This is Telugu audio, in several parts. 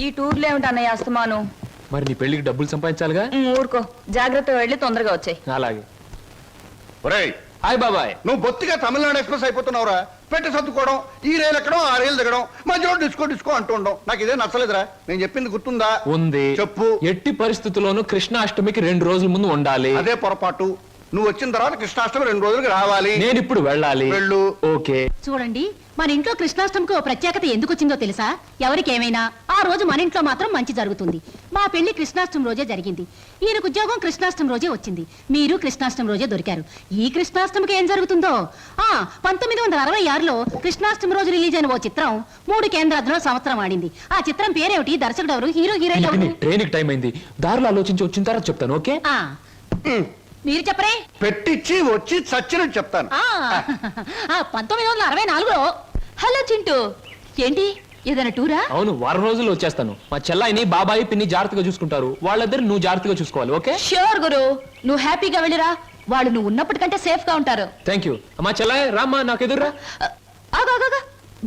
ఈ టూర్లో ఏమిటి అన్నయ్య అస్తమాను? మరి నీ పెళ్లికి డబ్బులు సంపాదించాలిగా. ఊరుకో, జాగ్రత్తగా వెళ్ళి తొందరగా వచ్చాయి. అలాగే. ఒరేయ్, హాయ్ బాబాయ్. నువ్వు బొత్తిగా తమిళనాడు ఎక్స్ప్రెస్ అయిపోతున్నావురా. పెట్టి సర్దుకోవడం, ఈ రైలు ఎక్కడం ఆ రైలు దిగడం, మధ్యలో డిస్కో డిస్కో అంటూ ఉండడం నాకు ఇదే నచ్చలేదురా. నేను చెప్పింది గుర్తుందా? ఉంది. చెప్పు. ఎట్టి పరిస్థితుల్లోనూ కృష్ణాష్టమికి 2 రోజుల ముందు ఉండాలి. అదే పొరపాటు. నువ్వు వచ్చిన తర్వాత కృష్ణాష్టమి 2 రోజులకి రావాలి. నేను ఇప్పుడు వెళ్ళాలి. వెళ్ళు. ఓకే. చూడండి, మన ఇంట్లో కృష్ణాష్టమికి ఓ ప్రత్యేకత ఎందుకు వచ్చిందో తెలుసా? ఎవరికేమైనా ఆ రోజు మన ఇంట్లో మాత్రం మంచి జరుగుతుంది. మా పెళ్లి కృష్ణాష్టమి రోజే జరిగింది. ఈయనకు ఉద్యోగం కృష్ణాష్టమి రోజే వచ్చింది. మీరు కృష్ణాష్టమి రోజే దొరికారు. ఈ కృష్ణాష్టమికి ఏం జరుగుతుందో? 1966లో కృష్ణాష్టమి రోజు రిలీజ్ అయిన ఓ చిత్రం 3 కేంద్రాల్లో సంవత్సరం ఆడింది. ఆ చిత్రం పేరేమిటి? దర్శకుడు ఎవరు? హీరో హీరోయిన్ ఎవరు? ట్రైన్ టైం అయింది. దారిలో ఆలోచించి వచ్చిన తర్వాత చెప్తాను. ఓకే. మీరు చెప్పరే. పెట్టిచ్చి వచ్చి చచ్చినట్టు చెప్తాను. 1964లో. హలో చింటూ, ఏంటి ఏదైనా టూరా? అవును, వారం రోజుల్లో వచ్చేస్తాను. మా చెల్లాయిని బాబాయి పిన్ని జాగ్రత్తగా చూసుకుంటారు. వాళ్ళిద్దరు నువ్వు జాగ్రత్తగా చూసుకోవాలి. ఓకే. ష్యూర్ గురు, నువ్వు హ్యాపీగా వెళ్ళిరా. వాళ్ళు నువ్వు ఉన్నప్పటికంటే సేఫ్ గా ఉంటారు. Thank you. మా చెల్లాయి రామ్మా, నాకు ఎదురురా. ఆగా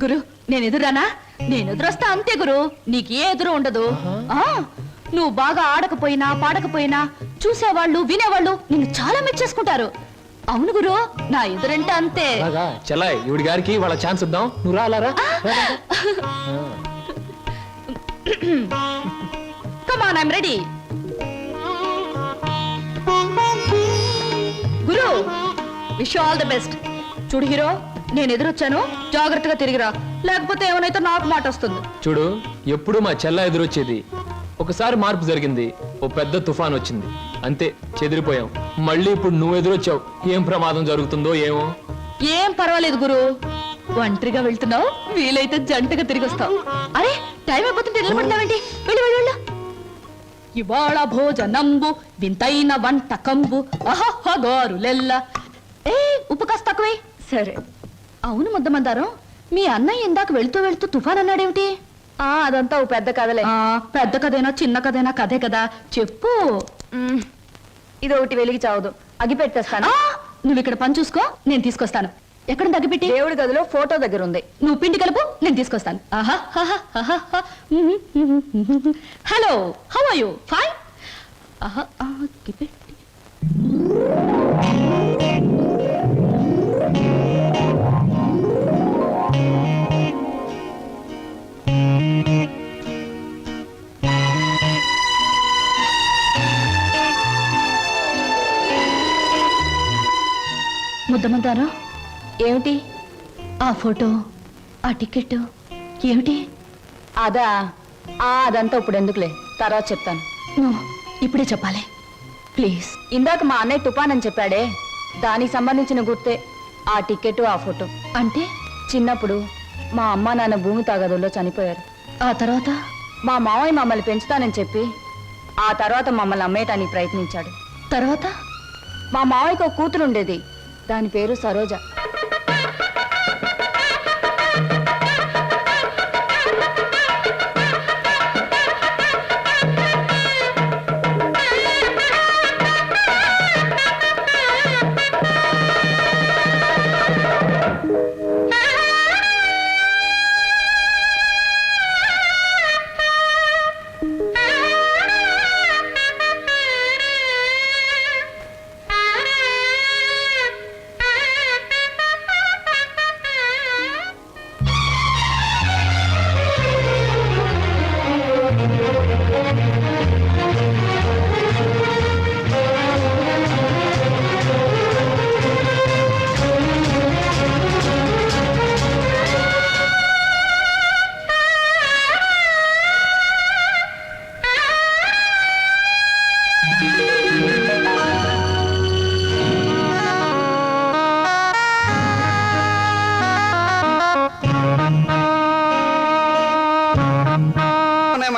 గురు, నేను ఎదురానా? నేను ఎదురొస్తా అంతే గురు, నీకు ఏ ఎదురు ఉండదు. నువ్వు బాగా ఆడకపోయినా పాడకపోయినా చూసేవాళ్ళు వినేవాళ్ళు నిన్ను చాలా మెచ్చేసుకుంటారు. అవును గురు, నా ఎదురంటే అంతే. చెల్లాయి, ఈవిడి గారికి వాళ్ళ ఛాన్స్ ఇద్దాం. నువ్వు రా, అలా రా. Come on, I'm ready. Guru, wish all the best. చూడు హీరో, నేను ఎదురొచ్చాను, జాగ్రత్తగా తిరిగిరా, లేకపోతే ఏమైనా నాకు మాట వస్తుంది. చూడు, ఎప్పుడు మా చెల్ల ఎదురొచ్చేది. ఒకసారి మార్పు జరిగింది, ఓ పెద్ద తుఫాన్ వచ్చింది, అంతే చెదిరిపోయాం. మళ్ళీ ఇప్పుడు నువ్వు ఎదురొచ్చావు. ఏం ప్రమాదం జరుగుతుందో ఏమో. ఏం పర్వాలేదు గురు, ఒంటరిగా వెళ్తున్నావు, వీలైతే జంటగా తిరిగి వస్తావు. అరే, టైం అయిపోతుంటే నిలబడతావేంటి? వెళ్ళు వెళ్ళు వెళ్ళు. ఇవాళ భోజనంబు వింతైన వంటకంబు అహహగారులెల్ల. ఏ, ఉప్పు కాస్త తక్కువే. సరే. అవును ముద్దమందారం, మీ అన్నయ్య ఇందాక వెళ్తూ వెళ్తూ తుఫాన్ అన్నాడేమిటి? అదంతా ఓ పెద్ద కథలే. పెద్ద కథైనా చిన్న కథైనా కథే కదా, చెప్పు. ఇది ఒకటి వెలిగి చావదు, అగి పెట్టేస్తాను. నువ్వు ఇక్కడ పని చూసుకో, నేను తీసుకొస్తాను. ఎక్కడ తగ్గిపెట్టి? దేవుడి గదిలో ఫోటో దగ్గర ఉంది. నువ్వు పిండి కలుపు, నేను తీసుకొస్తాను. Hello, how are you? Fine. ముద్దమందారా, ఏమిటి? ఆ ఫోటో, ఆ టికెట్ ఏమిటి? అదంతా ఇప్పుడు ఎందుకులే, తర్వాత చెప్తాను. నువ్వు ఇప్పుడే చెప్పాలి ప్లీజ్. ఇందాక మా అన్నయ్య తుఫాన్ అని చెప్పాడే, దానికి సంబంధించిన గుర్తే ఆ టికెట్, ఆ ఫోటో. అంటే చిన్నప్పుడు మా అమ్మ నాన్న భూమి తాగదుల్లో చనిపోయారు. ఆ తర్వాత మా మావయ్య మమ్మల్ని పెంచుతానని చెప్పి ఆ తర్వాత మమ్మల్ని అమ్మేయటానికి ప్రయత్నించాడు. తర్వాత మా మావయ్యకు ఒక కూతురు ఉండేది, దాని పేరు సరోజ.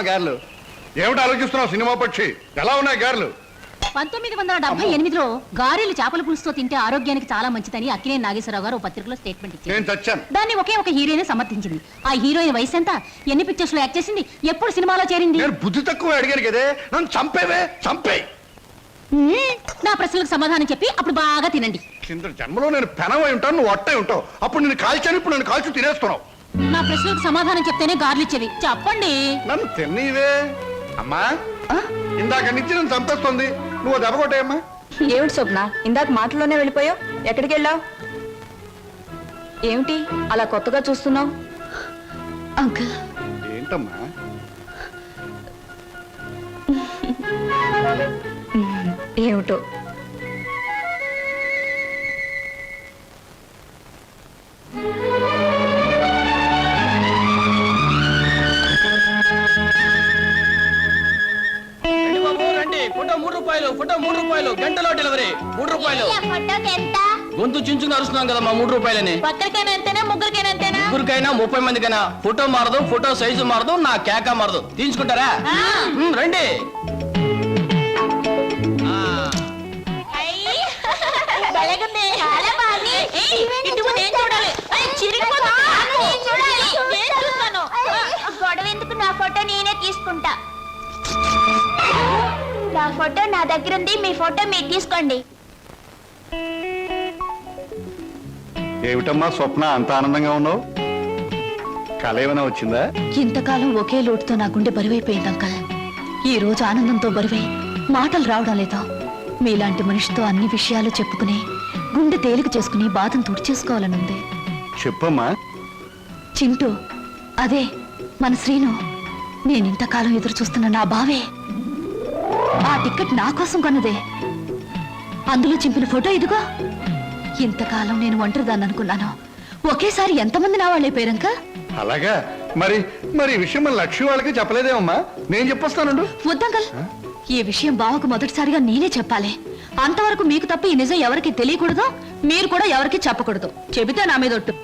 గారెలు ఏమిటి ఆలోచిస్తున్నావు? సినిమా పక్షి ఎలా ఉన్నాయి గారెలు? 1978లో గారెలు చేపల పులుసుతో తింటే ఆరోగ్యానికి చాలా మంచిదని అక్కినేని నాగేశ్వరరావు గారు పత్రికలో స్టేట్మెంట్ ఇచ్చారు. నేను చచ్చాను. దాన్ని ఒకే ఒక హీరోయిన్ సమర్థించింది. ఆ హీరోయిన్ వయసు ఎంత? ఎన్ని పిక్చర్స్ లో యాక్ట్ చేసింది? ఎప్పుడు సినిమాలో చేరింది? నేను బుద్ధి తక్కువ అడిగాను కదే, నన్ను చంపేవే, చంపే. నా ప్రశ్నలకు సమాధానం చెప్పి అప్పుడు బాగా తినండి. కింద జన్మలో నేను పెనవై ఉంటాను, నువ్వు అట్టై ఉంటావు. అప్పుడు నేను కాల్చాను, ఇప్పుడు నేను కాల్చి తినేస్తున్నావు. నా ప్రశ్నలకు సమాధానం చెప్తేనే గార్లు ఇచ్చేది చెప్పండి. నన్ను తిన్నీవే అమ్మా. ఇందాక నుంచి నన్ను చంపేస్తుంది. నువ్వు దెబ్బ కొట్టేయమ్మా. ఏమిటి స్వప్న, ఇందాక మాటల్లోనే వెళ్ళిపోయావు? ఎక్కడికి వెళ్ళావు? ఏమిటి అలా కొత్తగా చూస్తున్నావు? అంకుల్, ఏంటమ్మా? ఏమిటో రండి ఫోటో 3 రూపాయలు, ఫోటో 3 రూపాయలు, గంటలో డెలివరీ 3 రూపాయలు. గొంతు చించుకుని అరుస్తున్నాం కదా మా 3 రూపాయలని. ఒక్కరికైనా ఎంతేనా, ముగ్గురికైనా ఎంతేనా? ముగ్గురికైనా 30 మందికైనా. ఫోటో మారదు, ఫోటో సైజు మారదు, నా కేక మారదు. తీసుకుంటారా? రండి. గొడవ ఎందుకు? నా ఫోటో నేనే తీసుకుంటా. నా ఫోటో నా దగ్గర ఉంది, మీ ఫోటో మీరు తీసుకోండి. ఏమిటమ్మా స్వప్న, అంత ఆనందంగా ఉన్నావు? కళ ఏమైనా వచ్చిందా? ఇంతకాలం ఒకే లోటుతో నా గుండె బరువైపోయింది అంకల్. ఈ రోజు ఆనందంతో బరువై మాటలు రావడం లేదా. మీలాంటి మనిషితో అన్ని విషయాలు చెప్పుకుని గుండె తేలిక చేసుకుని బాధను తుడిచేసుకోవాలనుంది. చెప్పమ్మా. చింటూ, అదే మన శ్రీను. నేనింతకాలం ఎదురు చూస్తున్న నా బావే. ఆ టికెట్ నా కోసం కొన్నదే. అందులో చింపిన ఫోటో ఇదిగో. ఇంతకాలం నేను ఒంటరిదాన్ని అనుకున్నాను. ఒకేసారి ఎంతమంది నా వాళ్ళైపోయారంక. అలాగా? మరి మరి ఈ విషయం మన లక్ష్మి వాళ్ళకి చెప్పలేదేమమ్మా? నేను చెప్పొస్తానండు. వద్దంకల్, ఈ విషయం బావకు మొదటిసారిగా నేనే చెప్పాలి. అంతవరకు మీకు తప్ప ఈ నిజం ఎవరికి తెలియకూడదు, మీరు కూడా ఎవరికి చెప్పకూడదు. చెబితే నా మీద ఒట్టు.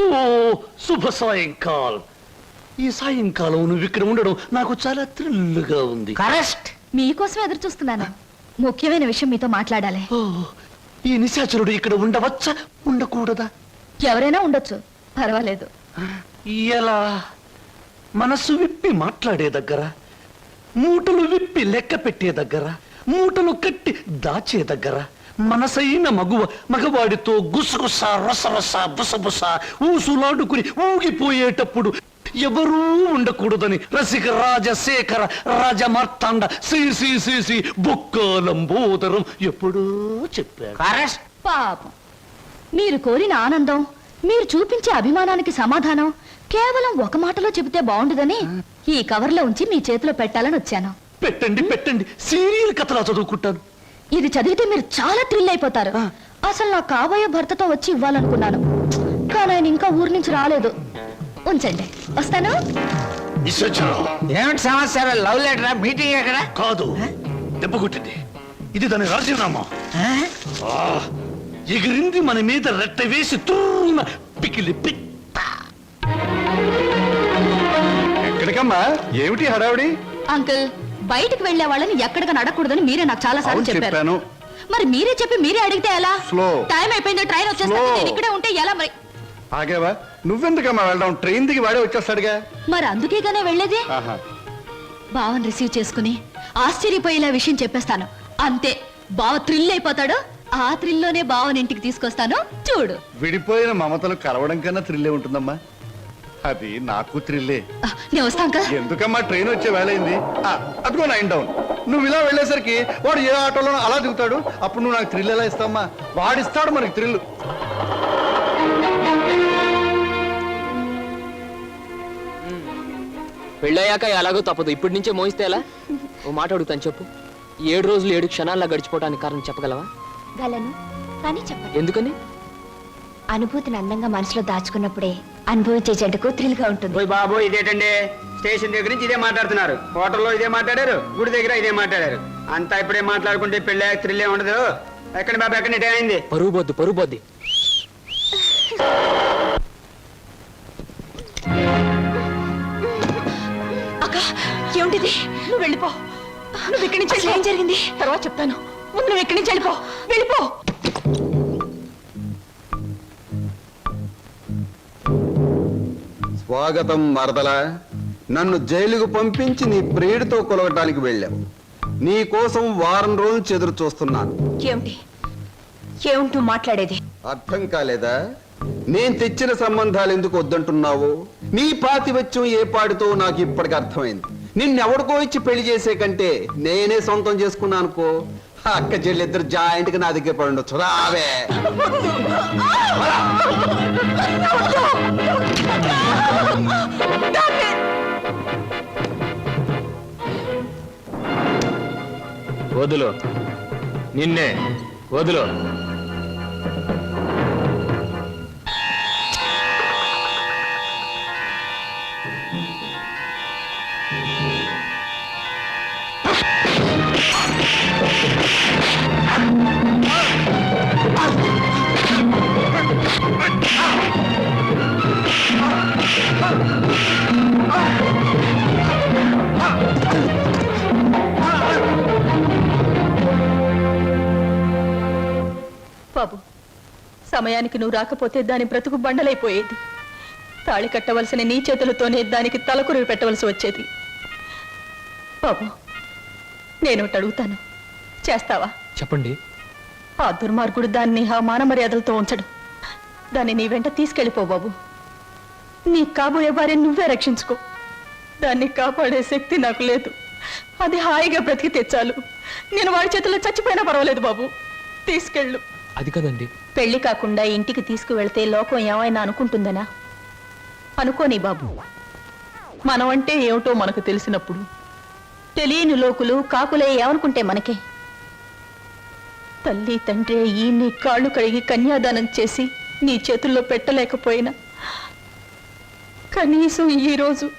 ఓ శుభ సాయంకాలం. ఈ సాయంకాలం నువ్వు ఇక్కడ ఉండడం నాకు చాలా థ్రిల్గా ఉంది. కరెక్ట్. మీకోసం ఎదురు చూస్తున్నాను. ముఖ్యమైన విషయం మీతో మాట్లాడాలి. ఓ, ఈ నిశాచరుడు ఇక్కడ ఉండవచ్చా, ఉండకూడదా? ఎవరైనా ఉండొచ్చు, పర్వాలేదు. ఎలా? మనసు విప్పి మాట్లాడే దగ్గర, మూటలు విప్పి లెక్క పెట్టే దగ్గర, మూటలు కట్టి దాచే దగ్గర, మనసైన మగవాడితో గుసగుస రసరస బుసబుస ఊసులాడుకుని ఊగిపోయేటప్పుడు ఎవరూ ఉండకూడదని రసిక రాజశేఖర రాజమార్తాండ శ్రీ బొక్కలంబోదరం ఎప్పుడూ చెప్పాడు. పాపం, మీరు కోరిన ఆనందం, మీరు చూపించే అభిమానానికి సమాధానం కేవలం ఒక మాటలో చెబితే బాగుండదని ఈ కవర్లో ఉంచి మీ చేతిలో పెట్టాలని వచ్చాను. పెట్టండి పెట్టండి, సీరియల్ కథలా చదువుకుంటాను. ఇది చదివితే మీరు చాలా థ్రిల్ అయిపోతారు. అసలు నా కాబోయే భర్తతో వచ్చి ఇవ్వాలనుకున్నాను, కానీ ఆయన ఇంకా ఊరి నుంచి రాలేదు. ఉంచండి, వస్తాను. ఏమిటి సమాచారం? లవ్ లెటరా? మీటింగ్ ఎక్కడ? కాదు, దెబ్బ కొట్టింది. ఇది దాని రాజీనామా. ఎగిరింది మన మీద రెట్ట వేసి తూన పికిలి పిట్ట. ఎక్కడికమ్మా? ఏమిటి హడావిడి? అంకుల్, బయటికి వెళ్లే వాళ్ళని ఎక్కడికి నడకూడదని మీరే నాకు చాలా సార్లు అవును, చెప్పారు. చెప్పాను. మరి మీరే చెప్పి మీరే అడిగితే ఎలా? Slow. టైం అయిపోయింది, ట్రైన్ వచ్చేస్తుంది. Slow. నేను ఇక్కడే ఉంటే ఎలా మరి? ఆగేవా? నువ్వెందుకమ్మా వెళ్ళడం? ట్రైన్ దిగి వాడే వచ్చేస్తాడుగా. మరి అందుకేగానే వెళ్ళేది. ఆహా. బావని రిసీవ్ చేసుకుని ఆశ్చర్యపోయేలా విషయం చెప్పేస్తాను. అంతే, బావ థ్రిల్ అయిపోతాడు. ఆ థ్రిల్లోనే బావని ఇంటికి తీసుకొస్తాను, చూడు. విడిపోయిన మమతలు కలవడం కన్నా థ్రిల్లే ఉంటుందమ్మా. అది నాకు థ్రిల్లే. నేను వస్తా అంకుల్. ఎందుకమ్మా, ట్రైన్ వచ్చే వేళైంది. అదిగో 9 డౌన్. నువ్వు ఇలా వెళ్ళేసరికి వాడు ఏ ఆటోలో అలా దిగుతాడు. అప్పుడు నువ్వు నాకు థ్రిల్ ఎలా ఇస్తావమ్మా? వాడిస్తాడు మనకి థ్రిల్. పెళ్ళయ్యాక ఎలాగో తప్పదు, ఇప్పటి నుంచే మోయిస్తే ఎలా? ఓ మాట అడుగుతాను, చెప్పు. 7 రోజులు 7 క్షణాల్లో గడిచిపోవడానికి కారణం చెప్పగలవా? గలను, కానీ చెప్పండి. ఎందుకని? అనుభూతిని అందంగా మనసులో దాచుకున్నప్పుడే అనుభవించే జంటకు థ్రిల్గా ఉంటుంది. ఓయ్ బాబు, ఇదేటండి? స్టేషన్ దగ్గర నుంచి ఇదే మాట్లాడుతున్నారు, హోటల్లో ఇదే మాట్లాడారు, గుడి దగ్గర ఇదే మాట్లాడారు. అంతా ఇప్పుడే మాట్లాడుకుంటే పెళ్ళి థ్రిల్లే ఉండదు. ఎక్కడ బాబు, ఎక్కడ టైం అయింది? పరువు బొద్దు. అక్క, ఏమిటిది? నువ్వు వెళ్ళిపో. నువ్వు ఇక్కడి నుంచి ఏం జరిగింది తర్వాత చెప్తాను. ముందు నువ్వు ఇక్కడి నుంచి వెళ్ళిపో. స్వాగతం మరదల. నన్ను జైలుకు పంపించి నీ ప్రియుడితో కొలవటానికి వెళ్ళావు. నీ కోసం వారం రోజులు చెదురు చూస్తున్నాను. ఏమిటూ మాట్లాడేది? అర్థం కాలేదా? నేను తెచ్చిన సంబంధాలు ఎందుకు వద్దంటున్నావు? నీ పాతివత్యం ఏ పాడితో నాకు ఇప్పటికి అర్థమైంది. నిన్నెవడికో ఇచ్చి పెళ్లి చేసే కంటే నేనే సొంతం చేసుకున్నాను అనుకో. అక్క చెల్లిద్దరు జాయింట్ గా నా దగ్గర పడి ఉండొచ్చు. రావే. వదులు, నిన్నే వదులు. బాబు, సమయానికి నువ్వు రాకపోతే దాని బ్రతుకు బండలైపోయేది. తాళి కట్టవలసిన నీ చేతులతోనే దానికి తలకురివి పెట్టవలసి వచ్చేది. బాబు, నేను అడుగుతాను, చేస్తావా? చెప్పండి. ఆ దుర్మార్గుడు దాన్ని ఆ మాన మర్యాదలతో ఉంచడు. దాన్ని నీ వెంట తీసుకెళ్ళిపో బాబు. నీ కాబోయే భార్యను నువ్వే రక్షించుకో. దాన్ని కాపాడే శక్తి నాకు లేదు. అది హాయిగా బ్రతికి తెచ్చాలు. నేను వాడి చేతుల్లో చచ్చిపోయినా పర్వాలేదు బాబు, తీసుకెళ్ళు. అది కదండి. పెళ్లి కాకుండా ఇంటికి తీసుకువెళ్తే లోకం ఏమైనా అనుకుంటుందనా? అనుకోని బాబు. మనం అంటే ఏమిటో మనకు తెలిసినప్పుడు తెలియని లోకులు కాకులే ఏమనుకుంటే మనకే? తల్లి తండ్రి ఈ నీ కాళ్ళు కడిగి కన్యాదానం చేసి నీ చేతుల్లో పెట్టలేకపోయినా కనీసం ఈ రోజు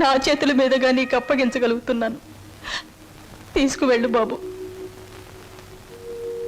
నా చేతుల మీదుగా నీకు అప్పగించగలుగుతున్నాను. తీసుకువెళ్ళు బాబు.